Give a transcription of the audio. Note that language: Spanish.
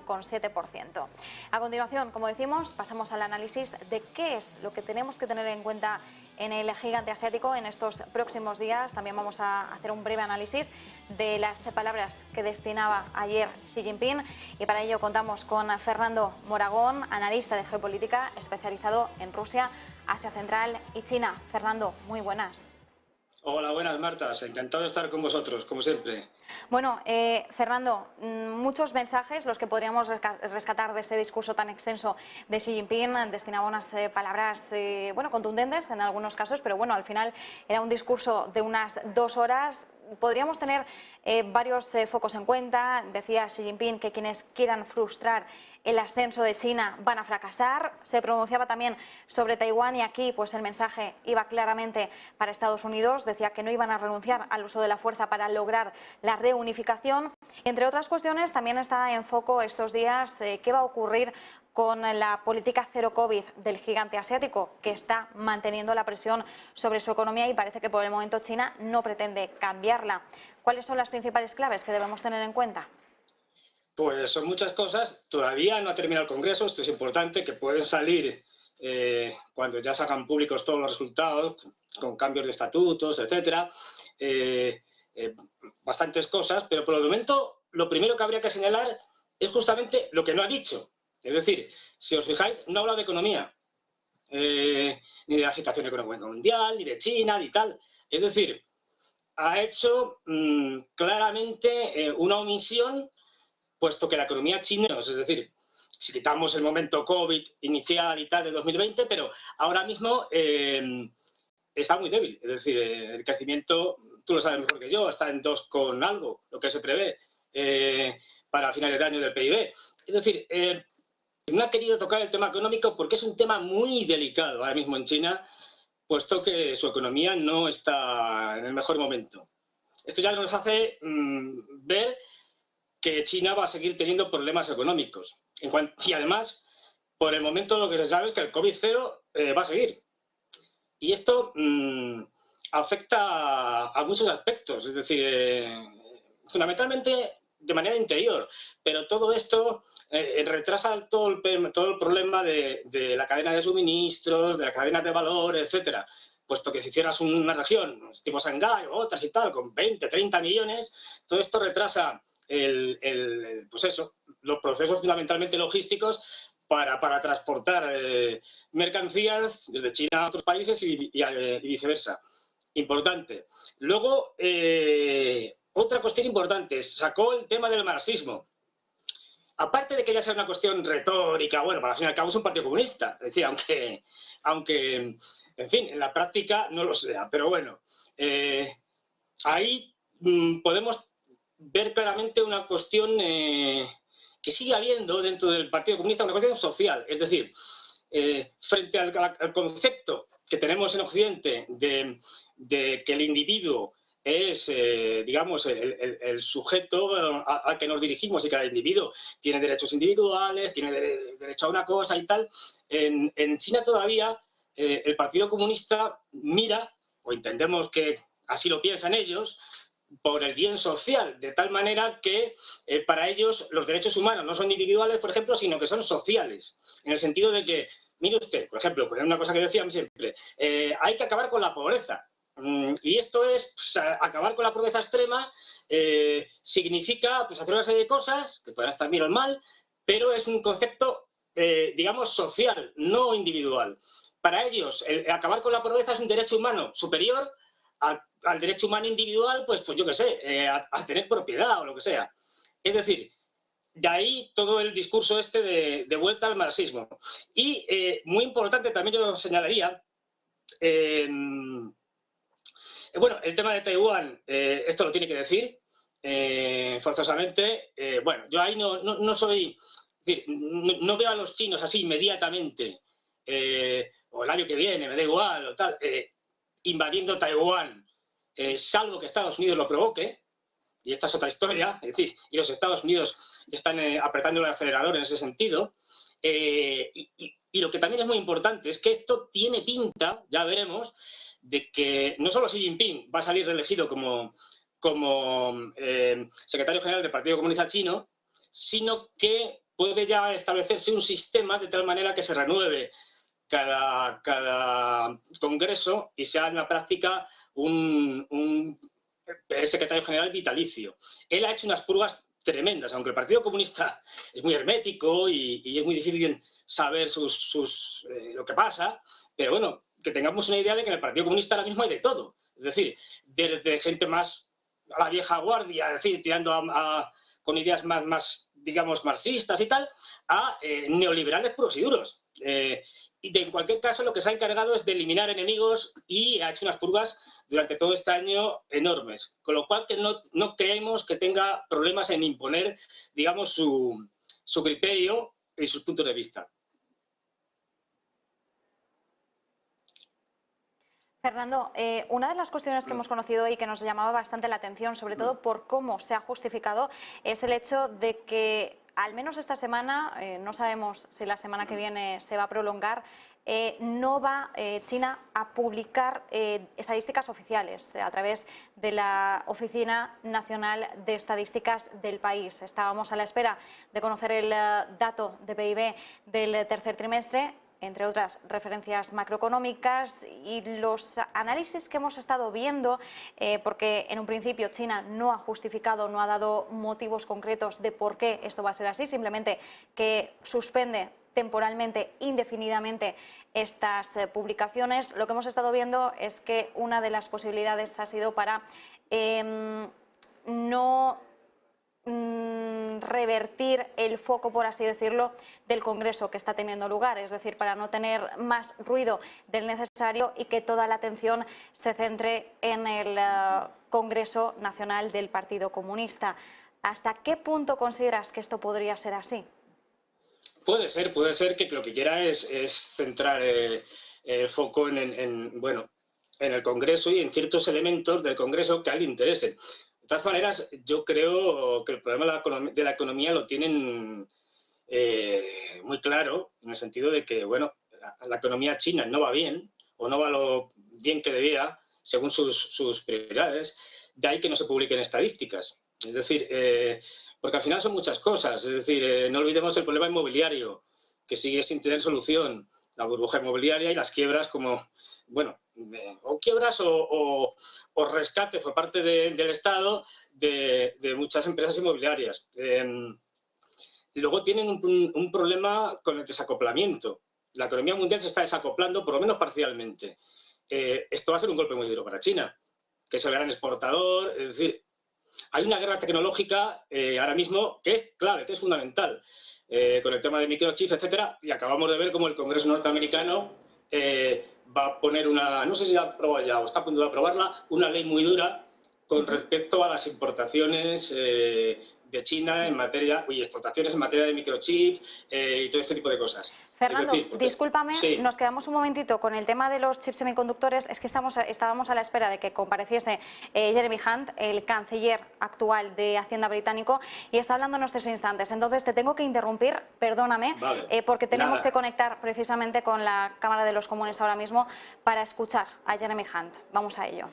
1,7%. A continuación, como decimos, pasamos al análisis de qué es lo que tenemos que tener en cuenta en el gigante asiático en estos próximos días. También vamos a hacer un breve análisis de las palabras que destinaba ayer Xi Jinping y para ello contamos con Fernando Moragón, analista de geopolítica especializado en Rusia, Asia Central y China. Fernando, muy buenas. Hola, buenas Marta, encantado de estar con vosotros, como siempre. Bueno, Fernando, muchos mensajes los que podríamos rescatar de ese discurso tan extenso de Xi Jinping. Destinaba unas palabras contundentes en algunos casos, pero bueno, al final era un discurso de unas 2 horas. Podríamos tener varios focos en cuenta. Decía Xi Jinping que quienes quieran frustrar el ascenso de China van a fracasar. Se pronunciaba también sobre Taiwán y aquí pues el mensaje iba claramente para Estados Unidos. Decía que no iban a renunciar al uso de la fuerza para lograr la reunificación. Entre otras cuestiones, también está en foco estos días qué va a ocurrir con la política cero COVID del gigante asiático, que está manteniendo la presión sobre su economía y parece que por el momento China no pretende cambiarla. ¿Cuáles son las principales claves que debemos tener en cuenta? Pues son muchas cosas, todavía no ha terminado el Congreso, esto es importante, que pueden salir cuando ya se hagan públicos todos los resultados, con cambios de estatutos, etcétera, bastantes cosas, pero por el momento lo primero que habría que señalar es justamente lo que no ha dicho. Es decir, si os fijáis, no habla de economía, ni de la situación económica mundial, ni de China, ni tal. Es decir, ha hecho claramente una omisión, puesto que la economía china, es decir, si quitamos el momento COVID inicial y tal de 2020, pero ahora mismo está muy débil. Es decir, el crecimiento, tú lo sabes mejor que yo, está en 2 con algo, lo que se prevé para finales de año del PIB. Es decir, no ha querido tocar el tema económico porque es un tema muy delicado ahora mismo en China, puesto que su economía no está en el mejor momento. Esto ya nos hace ver que China va a seguir teniendo problemas económicos. Y además, por el momento lo que se sabe es que el COVID-0 va a seguir. Y esto afecta a muchos aspectos, es decir, fundamentalmente de manera interior. Pero todo esto retrasa todo el problema de la cadena de suministros, de la cadena de valor, etcétera. Puesto que si hicieras una región tipo Shanghái o otras y tal, con 20, 30 millones, todo esto retrasa pues eso, los procesos fundamentalmente logísticos para transportar mercancías desde China a otros países y viceversa. Importante. Luego, otra cuestión importante, sacó el tema del marxismo. Aparte de que ya sea una cuestión retórica, bueno, al fin y al cabo es un partido comunista, es decir, aunque en fin, en la práctica no lo sea, pero bueno, ahí podemos ver claramente una cuestión que sigue habiendo dentro del Partido Comunista, una cuestión social. Es decir, frente al concepto que tenemos en Occidente de que el individuo es, digamos, el sujeto al que nos dirigimos y cada individuo tiene derechos individuales, tiene derecho a una cosa y tal, en China todavía el Partido Comunista mira, o entendemos que así lo piensan ellos, por el bien social, de tal manera que para ellos los derechos humanos no son individuales, por ejemplo, sino que son sociales, en el sentido de que, mire usted, por ejemplo, una cosa que decían siempre, hay que acabar con la pobreza. Y esto es, pues, acabar con la pobreza extrema significa pues, hacer una serie de cosas, que podrán estar bien o mal, pero es un concepto, digamos, social, no individual. Para ellos, acabar con la pobreza es un derecho humano superior al derecho humano individual, pues yo qué sé, a tener propiedad o lo que sea. Es decir, de ahí todo el discurso este de vuelta al marxismo. Y muy importante también yo señalaría, bueno, el tema de Taiwán, esto lo tiene que decir forzosamente. Bueno, yo ahí no soy, es decir, no veo a los chinos así inmediatamente, o el año que viene, me da igual, o tal, invadiendo Taiwán, salvo que Estados Unidos lo provoque, y esta es otra historia, es decir, y los Estados Unidos están apretando el acelerador en ese sentido. Y lo que también es muy importante es que esto tiene pinta, ya veremos, de que no solo Xi Jinping va a salir reelegido como secretario general del Partido Comunista Chino, sino que puede ya establecerse un sistema de tal manera que se renueve cada congreso y sea en la práctica un secretario general vitalicio. Él ha hecho unas pruebas tremendas, aunque el Partido Comunista es muy hermético y es muy difícil saber lo que pasa, pero bueno, que tengamos una idea de que en el Partido Comunista ahora mismo hay de todo. Es decir, desde gente más a la vieja guardia, es decir, tirando con ideas más, digamos, marxistas y tal, a neoliberales puros y duros. Y en cualquier caso, lo que se ha encargado es de eliminar enemigos y ha hecho unas purgas durante todo este año enormes. Con lo cual, que no creemos que tenga problemas en imponer, digamos, su criterio y sus puntos de vista. Fernando, una de las cuestiones que hemos conocido y que nos llamaba bastante la atención, sobre todo por cómo se ha justificado, es el hecho de que, al menos esta semana, no sabemos si la semana que viene se va a prolongar, no va China a publicar estadísticas oficiales a través de la Oficina Nacional de Estadísticas del país. Estábamos a la espera de conocer el dato de PIB del tercer trimestre, entre otras referencias macroeconómicas, y los análisis que hemos estado viendo, porque en un principio China no ha justificado, no ha dado motivos concretos de por qué esto va a ser así, simplemente que suspende temporalmente, indefinidamente, estas publicaciones. Lo que hemos estado viendo es que una de las posibilidades ha sido para no revertir el foco, por así decirlo, del Congreso que está teniendo lugar, es decir, para no tener más ruido del necesario y que toda la atención se centre en el Congreso Nacional del Partido Comunista. ¿Hasta qué punto consideras que esto podría ser así? Puede ser que lo que quiera es centrar el foco bueno, en el Congreso y en ciertos elementos del Congreso que a él le interesen. De todas maneras, yo creo que el problema de la economía lo tienen muy claro, en el sentido de que, bueno, la economía china no va bien, o no va lo bien que debía, según sus prioridades, de ahí que no se publiquen estadísticas. Es decir, porque al final son muchas cosas, es decir, no olvidemos el problema inmobiliario, que sigue sin tener solución, la burbuja inmobiliaria y las quiebras como, bueno, o quiebras o rescate por parte del Estado de muchas empresas inmobiliarias. Luego tienen un problema con el desacoplamiento. La economía mundial se está desacoplando, por lo menos parcialmente. Esto va a ser un golpe muy duro para China, que es el gran exportador. Es decir, hay una guerra tecnológica ahora mismo que es clave, que es fundamental, con el tema de microchips, etcétera, y acabamos de ver cómo el Congreso norteamericano va a poner no sé si la ha aprobado ya o está a punto de aprobarla, una ley muy dura con respecto a las importaciones de China en materia, exportaciones en materia de microchips y todo este tipo de cosas. Fernando, discúlpame, sí. Nos quedamos un momentito con el tema de los chips semiconductores. Es que estábamos a la espera de que compareciese Jeremy Hunt, el canciller actual de Hacienda británico, y está hablando en estos instantes. Entonces te tengo que interrumpir, perdóname, vale. porque tenemos que conectar precisamente con la Cámara de los Comunes ahora mismo para escuchar a Jeremy Hunt. Vamos a ello.